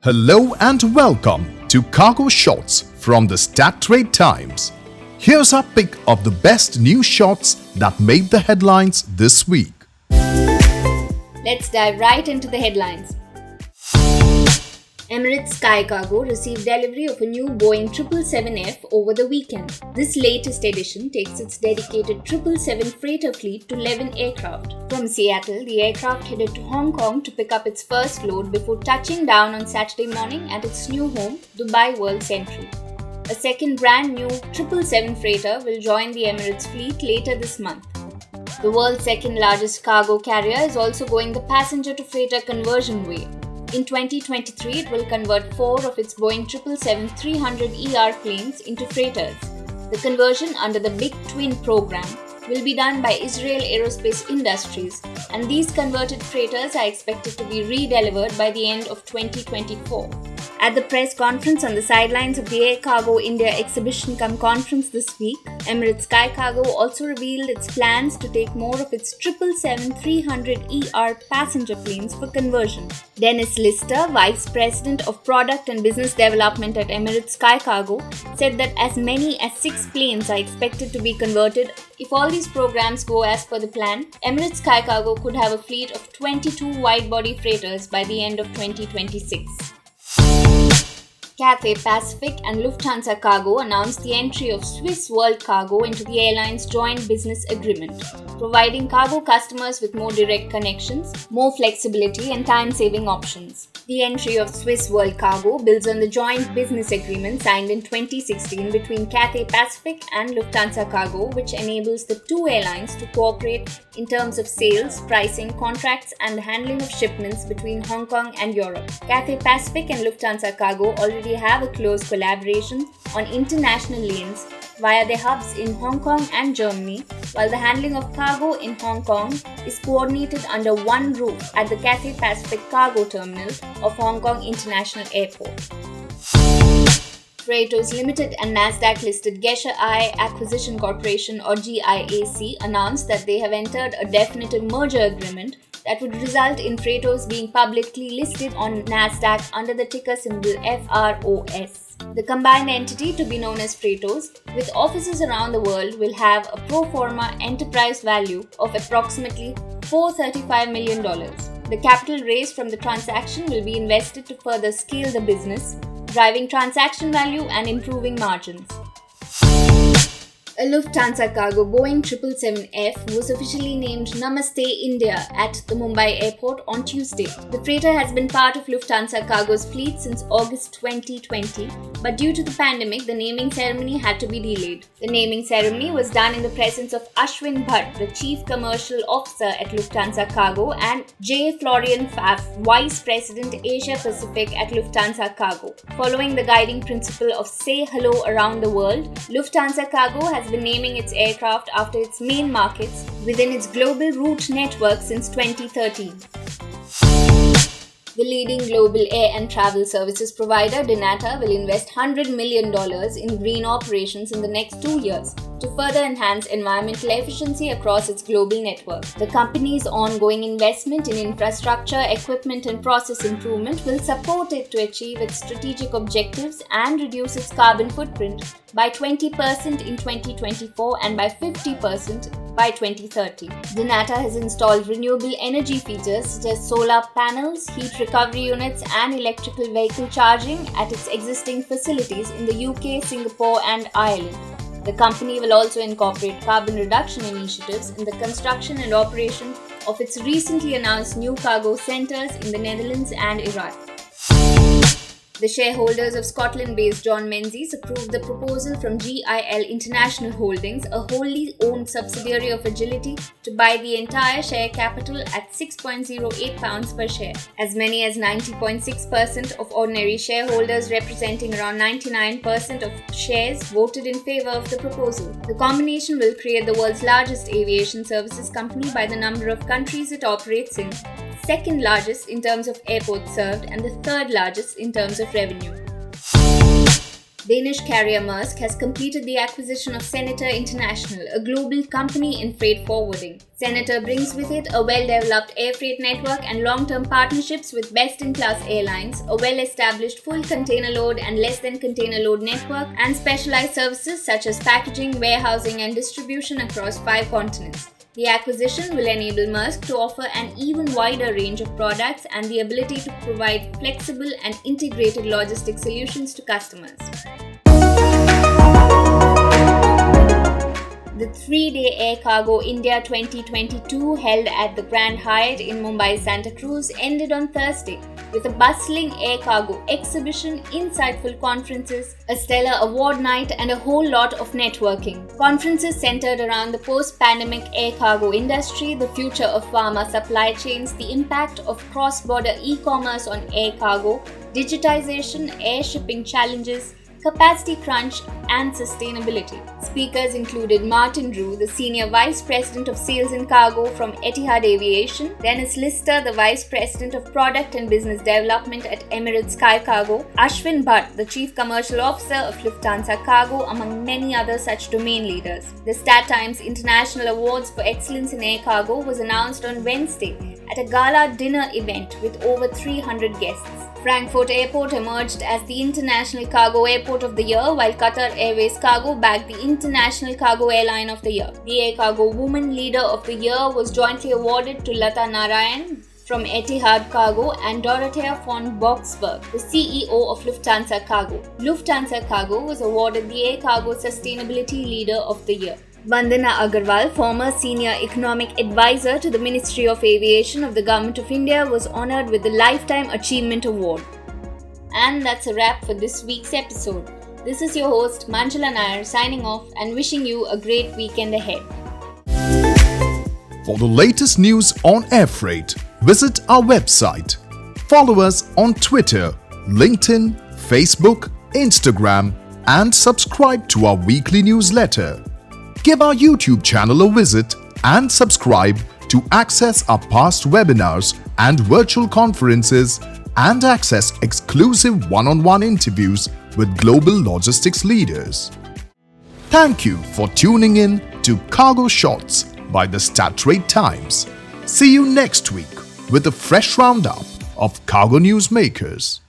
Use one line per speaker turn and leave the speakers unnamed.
Hello and welcome to Cargo Shots from the Stat Trade Times. Here's our pick of the best news shots that made the headlines this week.
Let's dive right into the headlines. Emirates Sky Cargo received delivery of a new Boeing 777F over the weekend. This latest edition takes its dedicated 777 freighter fleet to 11 aircraft. From Seattle, the aircraft headed to Hong Kong to pick up its first load before touching down on Saturday morning at its new home, Dubai World Central. A second brand new 777 freighter will join the Emirates fleet later this month. The world's second largest cargo carrier is also going the passenger to freighter conversion way. In 2023, it will convert 4 of its Boeing 777-300ER planes into freighters. The conversion under the Big Twin program will be done by Israel Aerospace Industries, and these converted freighters are expected to be redelivered by the end of 2024. At the press conference on the sidelines of the Air Cargo India exhibition conference this week, Emirates Sky Cargo also revealed its plans to take more of its 777-300ER passenger planes for conversion. Dennis Lister, Vice President of Product and Business Development at Emirates Sky Cargo, said that as many as 6 planes are expected to be converted. If all these programs go as per the plan, Emirates Sky Cargo could have a fleet of 22 wide-body freighters by the end of 2026. Cathay Pacific and Lufthansa Cargo announced the entry of Swiss World Cargo into the airline's joint business agreement, providing cargo customers with more direct connections, more flexibility and time-saving options. The entry of Swiss World Cargo builds on the joint business agreement signed in 2016 between Cathay Pacific and Lufthansa Cargo, which enables the two airlines to cooperate in terms of sales, pricing, contracts and the handling of shipments between Hong Kong and Europe. Cathay Pacific and Lufthansa Cargo already have a close collaboration on international lanes via their hubs in Hong Kong and Germany, while the handling of cargo in Hong Kong is coordinated under one roof at the Cathay Pacific Cargo Terminal of Hong Kong International Airport. Freightos Limited and Nasdaq-listed Gesha-I Acquisition Corporation or GIAC announced that they have entered a definitive merger agreement that would result in Freightos being publicly listed on Nasdaq under the ticker symbol FROS. The combined entity, to be known as Freightos, with offices around the world, will have a pro forma enterprise value of approximately $435 million. The capital raised from the transaction will be invested to further scale the business, driving transaction value and improving margins. A Lufthansa Cargo Boeing 777F was officially named Namaste India at the Mumbai airport on Tuesday. The freighter has been part of Lufthansa Cargo's fleet since August 2020, but due to the pandemic, the naming ceremony had to be delayed. The naming ceremony was done in the presence of Ashwin Bhatt, the Chief Commercial Officer at Lufthansa Cargo, and J. Florian Pfaff, Vice President Asia Pacific at Lufthansa Cargo. Following the guiding principle of Say Hello Around the World, Lufthansa Cargo has been naming its aircraft after its main markets within its global route network since 2013. The leading global air and travel services provider, Dnata, will invest $100 million in green operations in the next 2 years to further enhance environmental efficiency across its global network. The company's ongoing investment in infrastructure, equipment and process improvement will support it to achieve its strategic objectives and reduce its carbon footprint by 20% in 2024 and by 50% by 2030. Dnata has installed renewable energy features such as solar panels, heat recovery units and electrical vehicle charging at its existing facilities in the UK, Singapore and Ireland. The company will also incorporate carbon reduction initiatives in the construction and operation of its recently announced new cargo centres in the Netherlands and Iraq. The shareholders of Scotland-based John Menzies approved the proposal from GIL International Holdings, a wholly owned subsidiary of Agility, to buy the entire share capital at £6.08 per share. As many as 90.6% of ordinary shareholders, representing around 99% of shares, voted in favour of the proposal. The combination will create the world's largest aviation services company by the number of countries it operates in, second largest in terms of airports served and the third largest in terms of revenue. Danish carrier Maersk has completed the acquisition of Senator International, a global company in freight forwarding. Senator brings with it a well-developed air freight network and long-term partnerships with best-in-class airlines, a well-established full container load and less than container load network, and specialized services such as packaging, warehousing, and distribution across 5 continents. The acquisition will enable Maersk to offer an even wider range of products and the ability to provide flexible and integrated logistics solutions to customers. The 3-day Air Cargo India 2022 held at the Grand Hyatt in Mumbai Santa Cruz ended on Thursday with a bustling air cargo exhibition, insightful conferences, a stellar award night, and a whole lot of networking. Conferences centered around the post-pandemic air cargo industry, the future of pharma supply chains, the impact of cross-border e-commerce on air cargo, digitization, air shipping challenges, capacity crunch, and sustainability. Speakers included Martin Drew, the Senior Vice President of Sales and Cargo from Etihad Aviation, Dennis Lister, the Vice President of Product and Business Development at Emirates Sky Cargo, Ashwin Bhatt, the Chief Commercial Officer of Lufthansa Cargo, among many other such domain leaders. The StatTimes International Awards for Excellence in Air Cargo was announced on Wednesday at a gala dinner event with over 300 guests. Frankfurt Airport emerged as the International Cargo Airport of the Year, while Qatar Airways Cargo bagged the International Cargo Airline of the Year. The Air Cargo Woman Leader of the Year was jointly awarded to Lata Narayan from Etihad Cargo and Dorothea von Boxberg, the CEO of Lufthansa Cargo. Lufthansa Cargo was awarded the Air Cargo Sustainability Leader of the Year. Vandana Agarwal, former Senior Economic Advisor to the Ministry of Aviation of the Government of India, was honoured with the Lifetime Achievement Award. And that's a wrap for this week's episode. This is your host Manjula Nair signing off and wishing you a great weekend ahead.
For the latest news on air freight, visit our website. Follow us on Twitter, LinkedIn, Facebook, Instagram, and subscribe to our weekly newsletter. Give our YouTube channel a visit and subscribe to access our past webinars and virtual conferences and access exclusive one-on-one interviews with global logistics leaders. Thank you for tuning in to Cargo Shots by the StatTrade Times. See you next week with a fresh roundup of cargo news makers.